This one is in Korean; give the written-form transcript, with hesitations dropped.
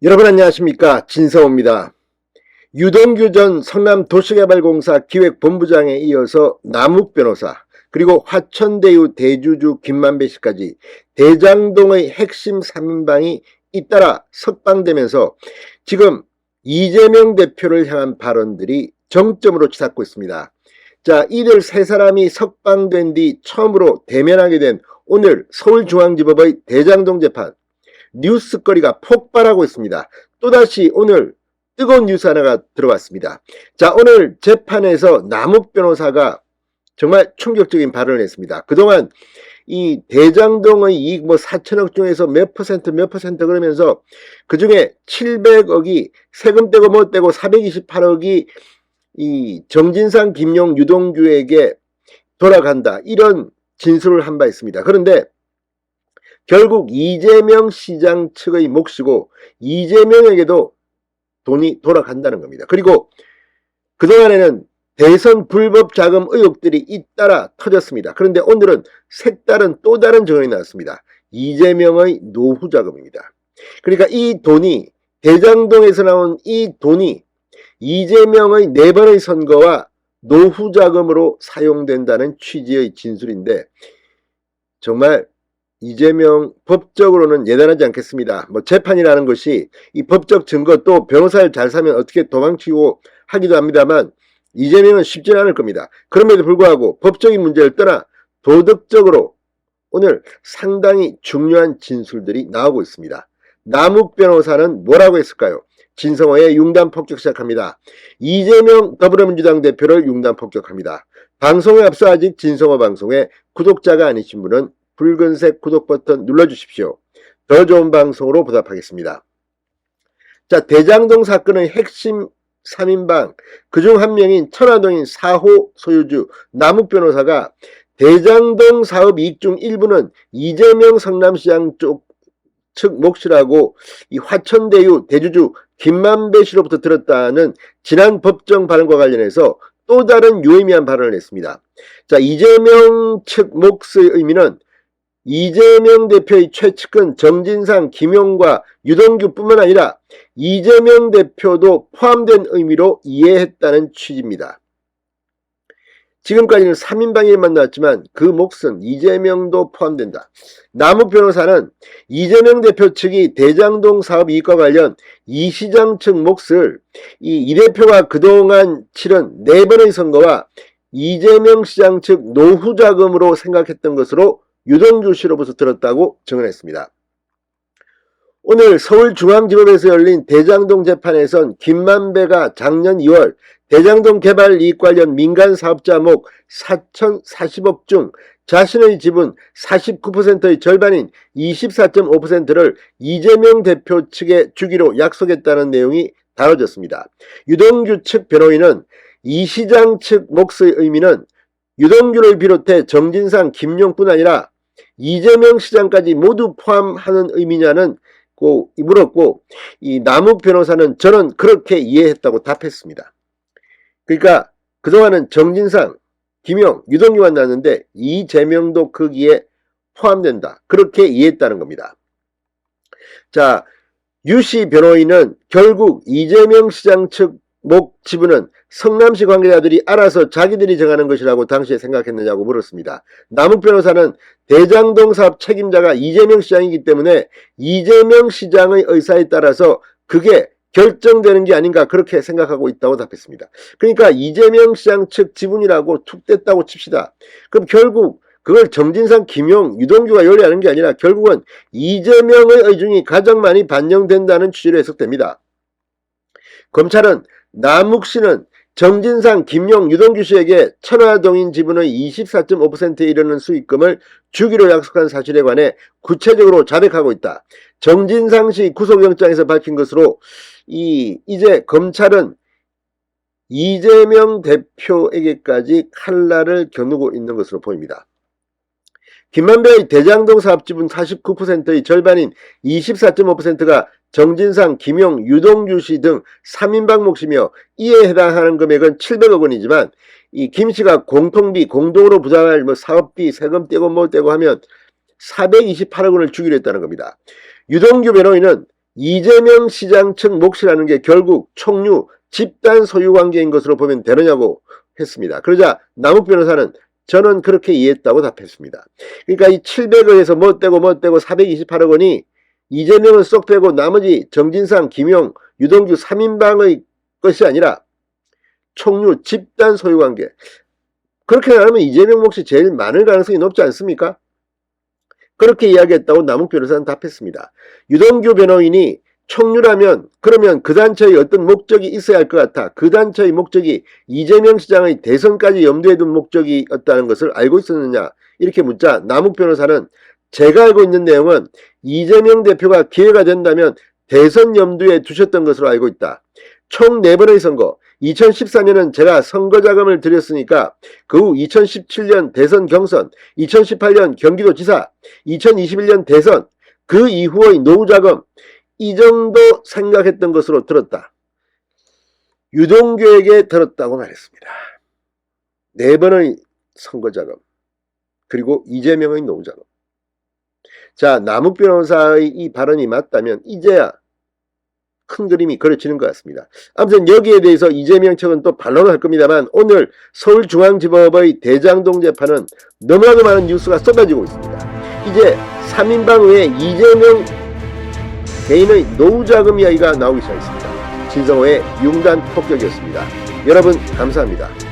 여러분 안녕하십니까, 진성호입니다. 유동규 전 성남도시개발공사 기획본부장에 이어서 남욱 변호사, 그리고 화천대유 대주주 김만배 씨까지 대장동의 핵심 3인방이 잇따라 석방되면서 지금 이재명 대표를 향한 발언들이 정점으로 치닫고 있습니다. 자, 이들 세 사람이 석방된 뒤 처음으로 대면하게 된 오늘 서울중앙지법의 대장동 재판, 뉴스거리가 폭발하고 있습니다. 또다시 오늘 뜨거운 뉴스 하나가 들어왔습니다. 자, 오늘 재판에서 남욱 변호사가 정말 충격적인 발언을 했습니다. 그동안 이 대장동의 이익 4천억 중에서 몇 퍼센트 그러면서 그 중에 700억이 세금 떼고 뭐 떼고 428억이 이 정진상, 김용, 유동규에게 돌아간다, 이런 진술을 한 바 있습니다. 그런데 결국 이재명 시장 측의 몫이고 이재명에게도 돈이 돌아간다는 겁니다. 그리고 그동안에는 대선 불법 자금 의혹들이 잇따라 터졌습니다. 그런데 오늘은 색다른 또 다른 정황이 나왔습니다. 이재명의 노후 자금입니다. 그러니까 이 돈이, 대장동에서 나온 이 돈이 이재명의 4번의 선거와 노후 자금으로 사용된다는 취지의 진술인데, 정말 이재명 법적으로는 예단하지 않겠습니다. 재판이라는 것이 이 법적 증거, 또 변호사를 잘 사면 어떻게 도망치고 하기도 합니다만 이재명은 쉽지는 않을 겁니다. 그럼에도 불구하고 법적인 문제를 떠나 도덕적으로 오늘 상당히 중요한 진술들이 나오고 있습니다. 남욱 변호사는 뭐라고 했을까요? 진성호의 융단 폭격 시작합니다. 이재명 더불어민주당 대표를 융단 폭격합니다. 방송에 앞서 아직 진성호 방송에 구독자가 아니신 분은 붉은색 구독 버튼 눌러주십시오. 더 좋은 방송으로 보답하겠습니다. 자, 대장동 사건의 핵심 3인방, 그중 한 명인 천화동인 4호 소유주 남욱 변호사가 대장동 사업 이익 중 일부는 이재명 성남시장 측 몫이라고 이 화천대유 대주주 김만배 씨로부터 들었다는 지난 법정 발언과 관련해서 또 다른 유의미한 발언을 했습니다. 자, 이재명 측 몫의 의미는 이재명 대표의 최측근 정진상, 김용과 유동규뿐만 아니라 이재명 대표도 포함된 의미로 이해했다는 취지입니다. 지금까지는 3인방에만 나왔지만 그 몫은 이재명도 포함된다. 남욱 변호사는 이재명 대표 측이 대장동 사업 이익과 관련 이 시장 측 몫을 이 대표가 그동안 치른 4번의 선거와 이재명 시장 측 노후 자금으로 생각했던 것으로 유동규 씨로부터 들었다고 증언했습니다. 오늘 서울중앙지법에서 열린 대장동 재판에선 김만배가 작년 2월 대장동 개발 이익 관련 민간 사업자 목 4,040억 중 자신의 지분 49%의 절반인 24.5%를 이재명 대표 측에 주기로 약속했다는 내용이 다뤄졌습니다. 유동규 측 변호인은 이 시장 측 몫의 의미는 유동규를 비롯해 정진상, 김용뿐 아니라 이재명 시장까지 모두 포함하는 의미냐는 물었고, 이 남욱 변호사는 저는 그렇게 이해했다고 답했습니다. 그러니까 그동안은 정진상, 김용, 유동규만 나왔는데 이재명도 거기에 포함된다, 그렇게 이해했다는 겁니다. 자, 유씨 변호인은 결국 이재명 시장 측 목 지분은 성남시 관계자들이 알아서 자기들이 정하는 것이라고 당시에 생각했느냐고 물었습니다. 남욱 변호사는 대장동 사업 책임자가 이재명 시장이기 때문에 이재명 시장의 의사에 따라서 그게 결정되는 게 아닌가, 그렇게 생각하고 있다고 답했습니다. 그러니까 이재명 시장 측 지분이라고 툭 뗐다고 칩시다. 그럼 결국 그걸 정진상, 김용, 유동규가 요리하는 게 아니라 결국은 이재명의 의중이 가장 많이 반영된다는 취지로 해석됩니다. 검찰은 남욱 씨는 정진상, 김용, 유동규 씨에게 천화동인 지분의 24.5%에 이르는 수익금을 주기로 약속한 사실에 관해 구체적으로 자백하고 있다. 정진상 씨 구속영장에서 밝힌 것으로 이제 검찰은 이재명 대표에게까지 칼날을 겨누고 있는 것으로 보입니다. 김만배의 대장동 사업 지분 49%의 절반인 24.5%가 정진상, 김용, 유동규 씨 등 3인방 몫이며 이에 해당하는 금액은 700억 원이지만 이 김 씨가 공통비, 공동으로 부담할 사업비, 세금 떼고 뭐 떼고 하면 428억 원을 주기로 했다는 겁니다. 유동규 변호인은 이재명 시장 측 몫이라는 게 결국 총류 집단 소유 관계인 것으로 보면 되느냐고 했습니다. 그러자 남욱 변호사는 저는 그렇게 이해했다고 답했습니다. 그러니까 이 700억에서 뭐 떼고 428억 원이 이재명은 쏙 빼고 나머지 정진상, 김용, 유동규 3인방의 것이 아니라 총류 집단 소유 관계. 그렇게 말하면 이재명 몫이 제일 많을 가능성이 높지 않습니까? 그렇게 이야기했다고 남욱 변호사는 답했습니다. 유동규 변호인이 총류라면 그러면 그 단체의 어떤 목적이 있어야 할 것 같아. 그 단체의 목적이 이재명 시장의 대선까지 염두에 둔 목적이었다는 것을 알고 있었느냐 이렇게 묻자 남욱 변호사는 제가 알고 있는 내용은 이재명 대표가 기회가 된다면 대선 염두에 두셨던 것으로 알고 있다. 총 4번의 선거, 2014년은 제가 선거 자금을 들였으니까 그 후 2017년 대선 경선, 2018년 경기도지사, 2021년 대선, 그 이후의 노후 자금 이 정도 생각했던 것으로 들었다. 유동규에게 들었다고 말했습니다. 4번의 선거 자금, 그리고 이재명의 노후 자금. 자, 남욱 변호사의 이 발언이 맞다면 이제야 큰 그림이 그려지는 것 같습니다. 아무튼 여기에 대해서 이재명 측은 또 반론을 할 겁니다만 오늘 서울중앙지법의 대장동 재판은 너무나도 많은 뉴스가 쏟아지고 있습니다. 이제 3인방 외에 이재명 개인의 노후자금 이야기가 나오기 시작했습니다. 진성호의 융단 폭격이었습니다. 여러분 감사합니다.